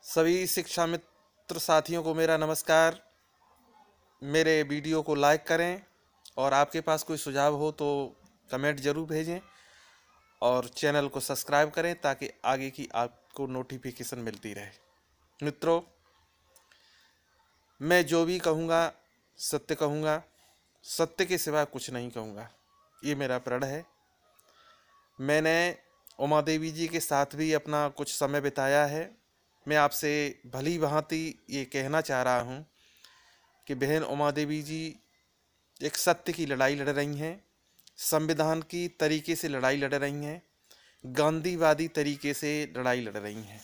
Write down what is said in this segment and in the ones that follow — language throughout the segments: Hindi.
सभी शिक्षा मित्र साथियों को मेरा नमस्कार। मेरे वीडियो को लाइक करें और आपके पास कोई सुझाव हो तो कमेंट ज़रूर भेजें और चैनल को सब्सक्राइब करें ताकि आगे की आपको नोटिफिकेशन मिलती रहे। मित्रों, मैं जो भी कहूँगा सत्य कहूँगा, सत्य के सिवा कुछ नहीं कहूँगा, ये मेरा प्रण है। मैंने उमा देवी जी के साथ भी अपना कुछ समय बिताया है। मैं आपसे भली भांति ये कहना चाह रहा हूँ कि बहन उमा देवी जी एक सत्य की लड़ाई लड़ रही हैं, संविधान की तरीके से लड़ाई लड़ रही हैं, गांधीवादी तरीके से लड़ाई लड़ रही हैं।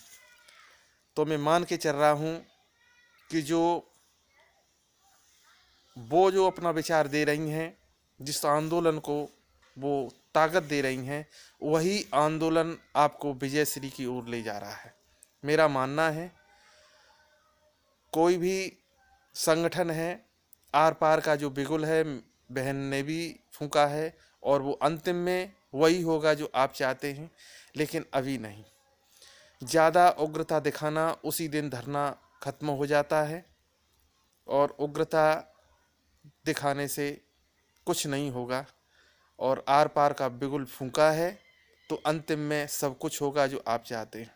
तो मैं मान के चल रहा हूँ कि वो जो अपना विचार दे रही हैं, जिस आंदोलन को वो ताकत दे रही हैं, वही आंदोलन आपको विजय श्री की ओर ले जा रहा है। मेरा मानना है कोई भी संगठन है, आर पार का जो बिगुल है बहन ने भी फूंका है और वो अंतिम में वही होगा जो आप चाहते हैं, लेकिन अभी नहीं। ज़्यादा उग्रता दिखाना उसी दिन धरना खत्म हो जाता है और उग्रता दिखाने से कुछ नहीं होगा। और आर पार का बिगुल फूंका है तो अंतिम में सब कुछ होगा जो आप चाहते हैं।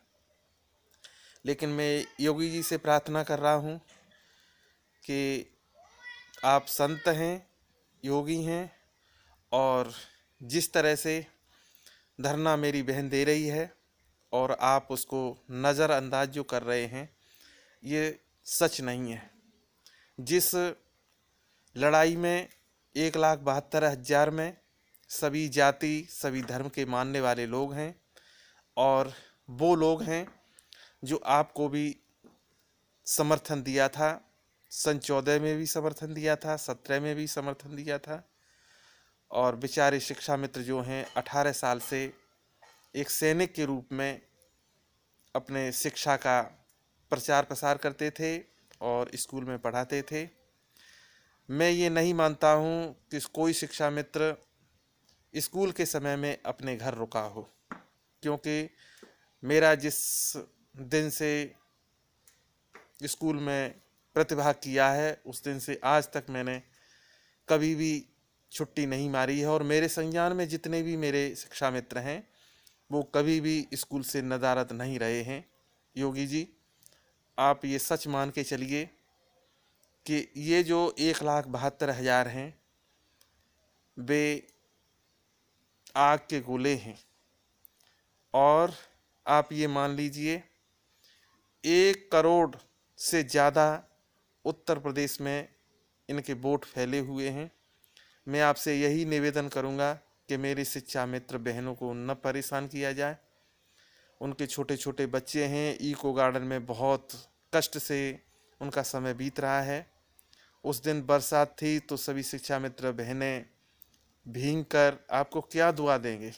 लेकिन मैं योगी जी से प्रार्थना कर रहा हूँ कि आप संत हैं, योगी हैं, और जिस तरह से धरना मेरी बहन दे रही है और आप उसको नज़रअंदाज जो कर रहे हैं, ये सच नहीं है। जिस लड़ाई में 1,72,000 में सभी जाति सभी धर्म के मानने वाले लोग हैं, और वो लोग हैं जो आपको भी समर्थन दिया था, सन 14 में भी समर्थन दिया था, 17 में भी समर्थन दिया था। और बेचारे शिक्षा मित्र जो हैं 18 साल से एक सैनिक के रूप में अपने शिक्षा का प्रचार प्रसार करते थे और स्कूल में पढ़ाते थे। मैं ये नहीं मानता हूँ कि कोई शिक्षा मित्र स्कूल के समय में अपने घर रुका हो, क्योंकि मेरा जिस दिन से स्कूल में प्रतिभाग किया है उस दिन से आज तक मैंने कभी भी छुट्टी नहीं मारी है। और मेरे संज्ञान में जितने भी मेरे शिक्षा मित्र हैं वो कभी भी स्कूल से नदारद नहीं रहे हैं। योगी जी, आप ये सच मान के चलिए कि ये जो 1,72,000 हैं वे आग के गोले हैं। और आप ये मान लीजिए 1 करोड़ से ज़्यादा उत्तर प्रदेश में इनके वोट फैले हुए हैं। मैं आपसे यही निवेदन करूंगा कि मेरे शिक्षा मित्र बहनों को न परेशान किया जाए। उनके छोटे छोटे बच्चे हैं, इको गार्डन में बहुत कष्ट से उनका समय बीत रहा है। उस दिन बरसात थी तो सभी शिक्षा मित्र बहनें भीग कर आपको क्या दुआ देंगे।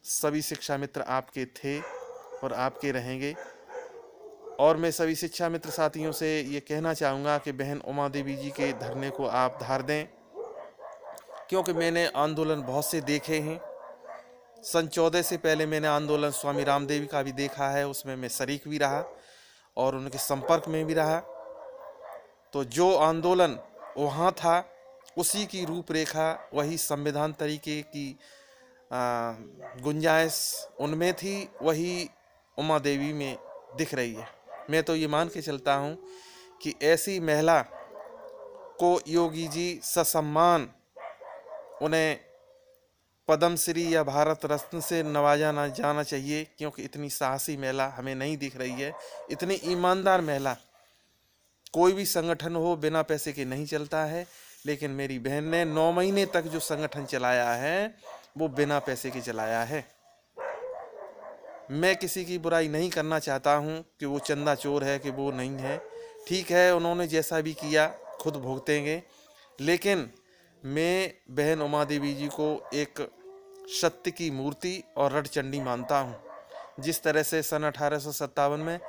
सभी शिक्षा मित्र आपके थे और आपके रहेंगे। और मैं सभी शिक्षा मित्र साथियों से ये कहना चाहूँगा कि बहन उमा देवी जी के धरने को आप धार दें, क्योंकि मैंने आंदोलन बहुत से देखे हैं। सन 14 से पहले मैंने आंदोलन स्वामी रामदेव का भी देखा है, उसमें मैं शरीक भी रहा और उनके संपर्क में भी रहा। तो जो आंदोलन वहाँ था उसी की रूपरेखा, वही संविधान तरीके की गुंजाइश उनमें थी, वही उमा देवी में दिख रही है। मैं तो ये मान के चलता हूँ कि ऐसी महिला को योगी जी ससम्मान उन्हें पद्मश्री या भारत रत्न से नवाजा जाना चाहिए, क्योंकि इतनी साहसी महिला हमें नहीं दिख रही है। इतनी ईमानदार महिला, कोई भी संगठन हो बिना पैसे के नहीं चलता है, लेकिन मेरी बहन ने 9 महीने तक जो संगठन चलाया है वो बिना पैसे के चलाया है। मैं किसी की बुराई नहीं करना चाहता हूँ कि वो चंदा चोर है कि वो नहीं है। ठीक है, उन्होंने जैसा भी किया खुद भुगतेंगे, लेकिन मैं बहन उमा देवी जी को एक सत्य की मूर्ति और रणचंडी मानता हूँ। जिस तरह से सन 1857 में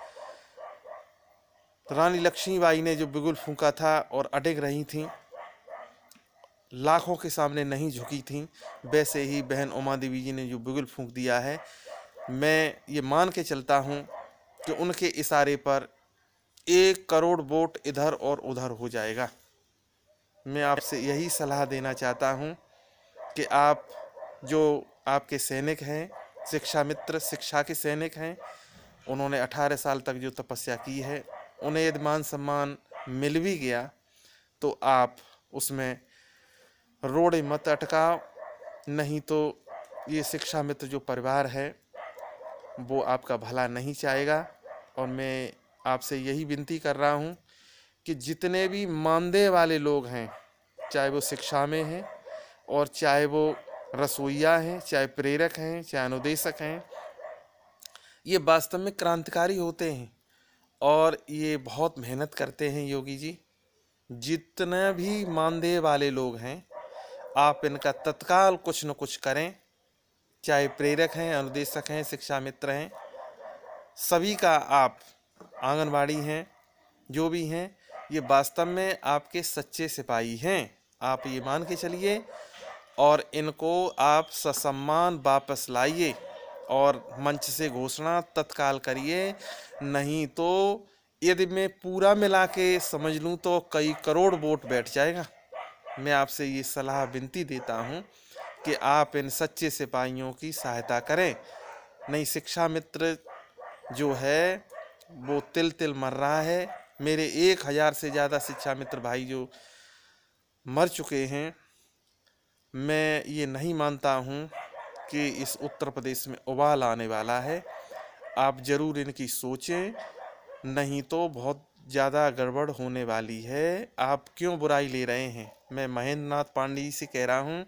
रानी लक्ष्मीबाई ने जो बिगुल फूंका था और अटक रही थीं, लाखों के सामने नहीं झुकी थीं, वैसे ही बहन उमा देवी जी ने जो बिगुल फूंक दिया है। मैं ये मान के चलता हूँ कि उनके इशारे पर 1 करोड़ वोट इधर और उधर हो जाएगा। मैं आपसे यही सलाह देना चाहता हूं कि आप जो आपके सैनिक हैं, शिक्षा मित्र शिक्षा के सैनिक हैं, उन्होंने 18 साल तक जो तपस्या की है, उन्हें यदि मान सम्मान मिल भी गया तो आप उसमें रोड़े मत अटकाओ, नहीं तो ये शिक्षा मित्र जो परिवार है वो आपका भला नहीं चाहेगा। और मैं आपसे यही विनती कर रहा हूँ कि जितने भी मानदेय वाले लोग हैं, चाहे वो शिक्षा में हैं और चाहे वो रसोइया हैं, चाहे प्रेरक हैं, चाहे अनुदेशक हैं, ये वास्तव में क्रांतिकारी होते हैं और ये बहुत मेहनत करते हैं। योगी जी, जितने भी मानदेय वाले लोग हैं, आप इनका तत्काल कुछ न कुछ करें, चाहे प्रेरक हैं, अनुदेशक हैं, शिक्षा मित्र हैं, सभी का आप आंगनबाड़ी हैं, जो भी हैं, ये वास्तव में आपके सच्चे सिपाही हैं, आप ये मान के चलिए। और इनको आप ससम्मान वापस लाइए और मंच से घोषणा तत्काल करिए, नहीं तो यदि मैं पूरा मिला के समझ लूँ तो कई करोड़ वोट बैठ जाएगा। मैं आपसे ये सलाह विनती देता हूँ कि आप इन सच्चे सिपाहियों की सहायता करें, नहीं शिक्षा मित्र जो है वो तिल तिल मर रहा है। मेरे 1000 से ज़्यादा शिक्षा मित्र भाई जो मर चुके हैं। मैं ये नहीं मानता हूँ कि इस उत्तर प्रदेश में उबाल आने वाला है। आप ज़रूर इनकी सोचें, नहीं तो बहुत ज़्यादा गड़बड़ होने वाली है। आप क्यों बुराई ले रहे हैं? मैं महेंद्र नाथ पांडे जी से कह रहा हूँ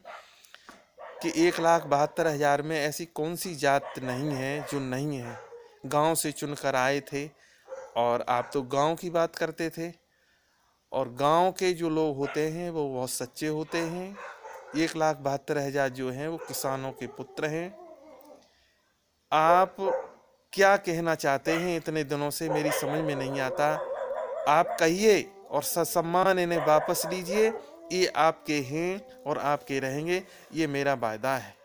कि 1,72,000 में ऐसी कौन सी जात नहीं है जो नहीं है। गांव से चुनकर आए थे और आप तो गांव की बात करते थे, और गांव के जो लोग होते हैं वो बहुत सच्चे होते हैं। 1,72,000 जो हैं वो किसानों के पुत्र हैं। आप क्या कहना चाहते हैं इतने दिनों से मेरी समझ में नहीं आता। आप कहिए और ससम्मान इन्हें वापस लीजिए, ये आपके हैं और आपके रहेंगे, ये मेरा वायदा है।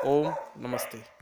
ओम नमस्ते।